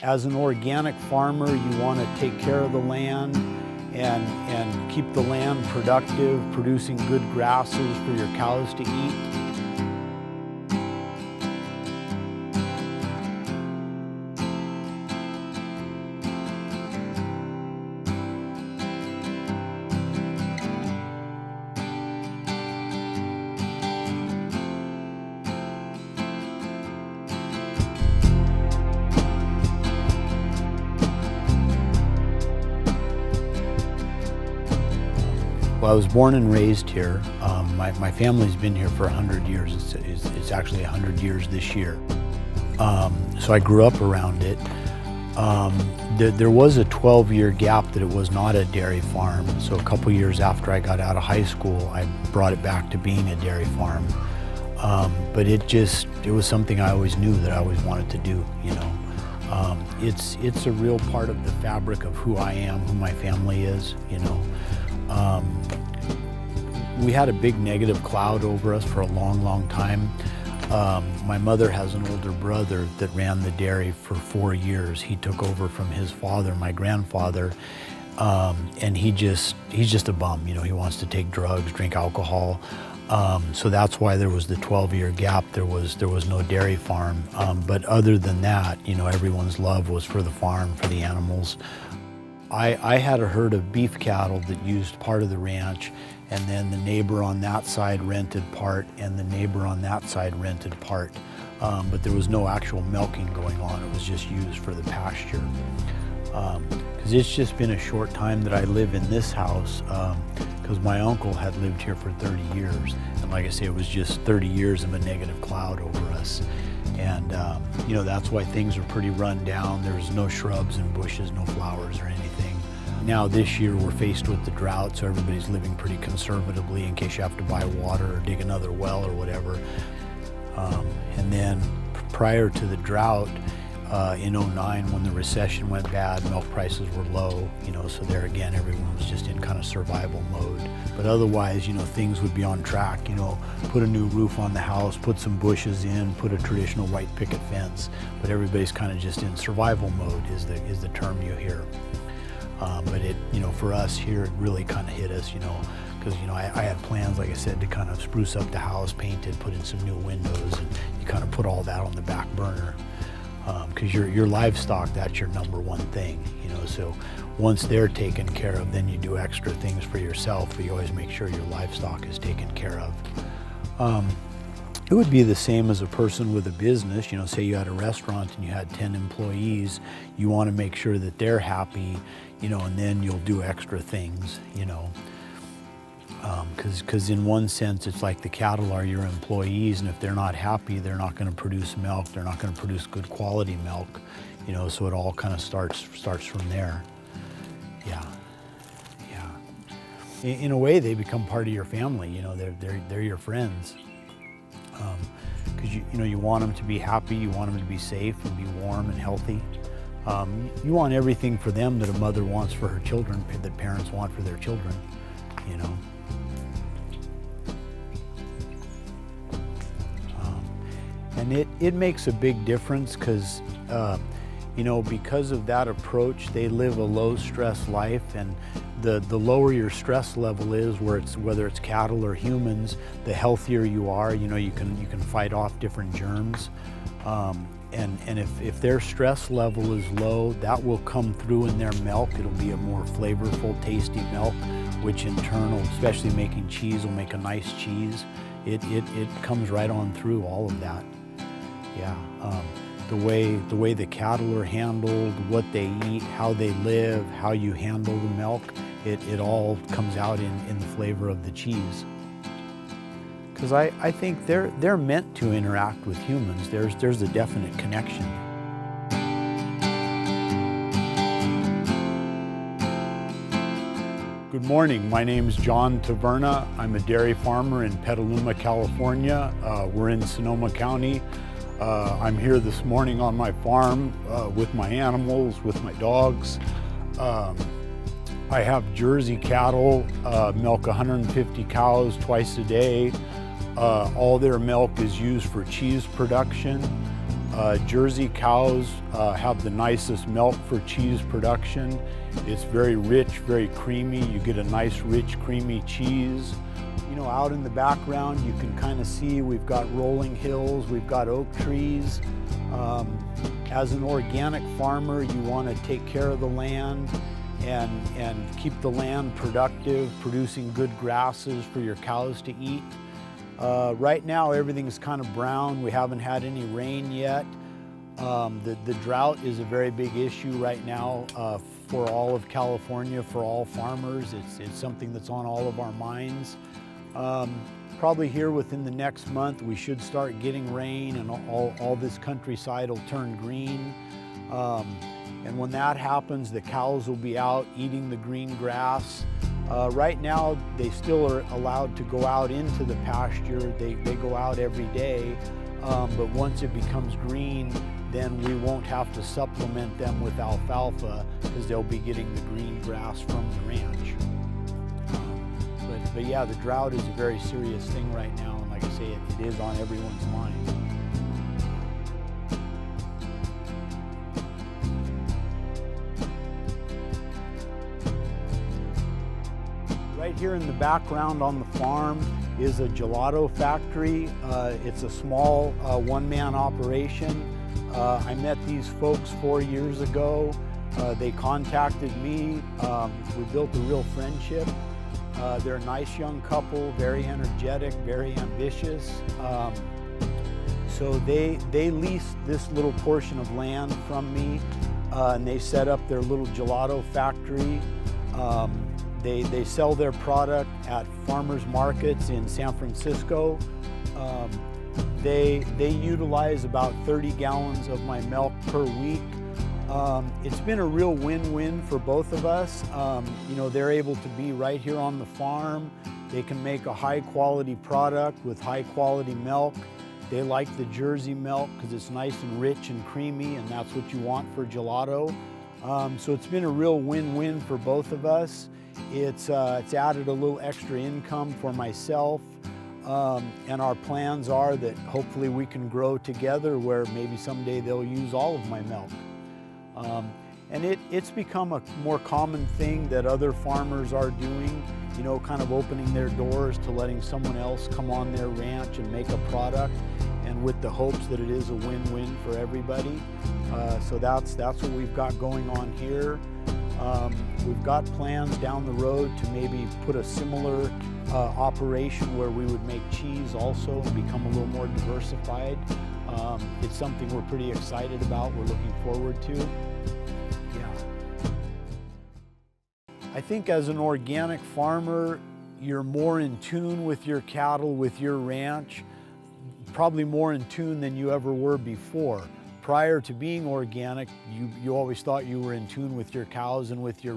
As an organic farmer, you want to take care of the land and keep the land productive, producing good grasses for your cows to eat. Well, I was born and raised here. My family's been here for 100 years. It's actually 100 years this year. So I grew up around it. There was a 12-year gap that it was not a dairy farm. So a couple years after I got out of high school, I brought it back to being a dairy farm. But it was something I always knew that I always wanted to do, you know. It's a real part of the fabric of who I am, who my family is, you know. We had a big negative cloud over us for a long time. My mother has an older brother that ran the dairy for 4 years. He took over from his father, my grandfather, and he's just a bum. You know, he wants to take drugs, drink alcohol. So that's why there was the 12-year gap. There was no dairy farm. But other than that, you know, everyone's love was for the farm, for the animals. I had a herd of beef cattle that used part of the ranch, and then the neighbor on that side rented part, and the neighbor on that side rented part. But there was no actual milking going on. It was just used for the pasture. Because it's just been a short time that I live in this house, because my uncle had lived here for 30 years. And like I say, it was just 30 years of a negative cloud over us. And you know, that's why things are pretty run down. There's no shrubs and bushes, no flowers or anything. Now this year we're faced with the drought, so everybody's living pretty conservatively in case you have to buy water or dig another well or whatever. And then prior to the drought, in '09, when the recession went bad, milk prices were low, you know, so there again, everyone was just in kind of survival mode. But otherwise, you know, things would be on track, you know, put a new roof on the house, put some bushes in, put a traditional white picket fence, but everybody's kind of just in survival mode is the term you hear. But it, you know, for us here, it really kind of hit us, you know, because, you know, I had plans, like I said, to kind of spruce up the house, paint it, put in some new windows, and you kind of put all that on the back burner. Because your livestock, that's your number one thing, you know, so once they're taken care of, then you do extra things for yourself, but you always make sure your livestock is taken care of. It would be the same as a person with a business. You know, say you had a restaurant and you had 10 employees, you want to make sure that they're happy, you know, and then you'll do extra things, you know. Because in one sense, it's like the cattle are your employees, and if they're not happy, they're not going to produce milk, they're not going to produce good quality milk, you know, so it all kind of starts from there. Yeah. In a way, they become part of your family, you know, they're your friends. Because you know, you want them to be happy, you want them to be safe and be warm and healthy. You want everything for them that a mother wants for her children, that parents want for their children, you know. And it makes a big difference because, you know, because of that approach, they live a low stress life, and the lower your stress level is, whether it's cattle or humans, the healthier you are. You know, you can fight off different germs. And if their stress level is low, that will come through in their milk. It'll be a more flavorful, tasty milk, which in turn, especially making cheese, will make a nice cheese. It comes right on through all of that. Yeah, the way the cattle are handled, what they eat, how they live, how you handle the milk, it all comes out in the flavor of the cheese. Because I think they're meant to interact with humans. There's a definite connection. Good morning, my name is John Taverna. I'm a dairy farmer in Petaluma, California. We're in Sonoma County. I'm here this morning on my farm with my animals, with my dogs. I have Jersey cattle, milk 150 cows twice a day. All their milk is used for cheese production. Jersey cows have the nicest milk for cheese production. It's very rich, very creamy. You get a nice, rich, creamy cheese. You know, out in the background, you can kind of see we've got rolling hills, we've got oak trees. As an organic farmer, you want to take care of the land and keep the land productive, producing good grasses for your cows to eat. Right now, everything's kind of brown. We haven't had any rain yet. The drought is a very big issue right now for all of California, for all farmers. It's something that's on all of our minds. Probably here within the next month, we should start getting rain and all this countryside will turn green. And when that happens, the cows will be out eating the green grass. Right now, they still are allowed to go out into the pasture. They go out every day, but once it becomes green, then we won't have to supplement them with alfalfa because they'll be getting the green grass from the ranch. But yeah, the drought is a very serious thing right now, and like I say, it is on everyone's mind. Right here in the background on the farm is a gelato factory. It's a small one-man operation. I met these folks 4 years ago. They contacted me. We built a real friendship. They're a nice young couple, very energetic, very ambitious. So they leased this little portion of land from me, and they set up their little gelato factory. They sell their product at farmers markets in San Francisco. They utilize about 30 gallons of my milk per week. It's been a real win-win for both of us. You know, they're able to be right here on the farm. They can make a high-quality product with high-quality milk. They like the Jersey milk because it's nice and rich and creamy, and that's what you want for gelato. So it's been a real win-win for both of us. It's added a little extra income for myself, and our plans are that hopefully we can grow together where maybe someday they'll use all of my milk. And it's become a more common thing that other farmers are doing, you know, kind of opening their doors to letting someone else come on their ranch and make a product, and with the hopes that it is a win-win for everybody. So that's what we've got going on here. We've got plans down the road to maybe put a similar operation where we would make cheese also and become a little more diversified. It's something we're pretty excited about, we're looking forward to. Yeah. I think as an organic farmer, you're more in tune with your cattle, with your ranch, probably more in tune than you ever were before. Prior to being organic, you always thought you were in tune with your cows and with your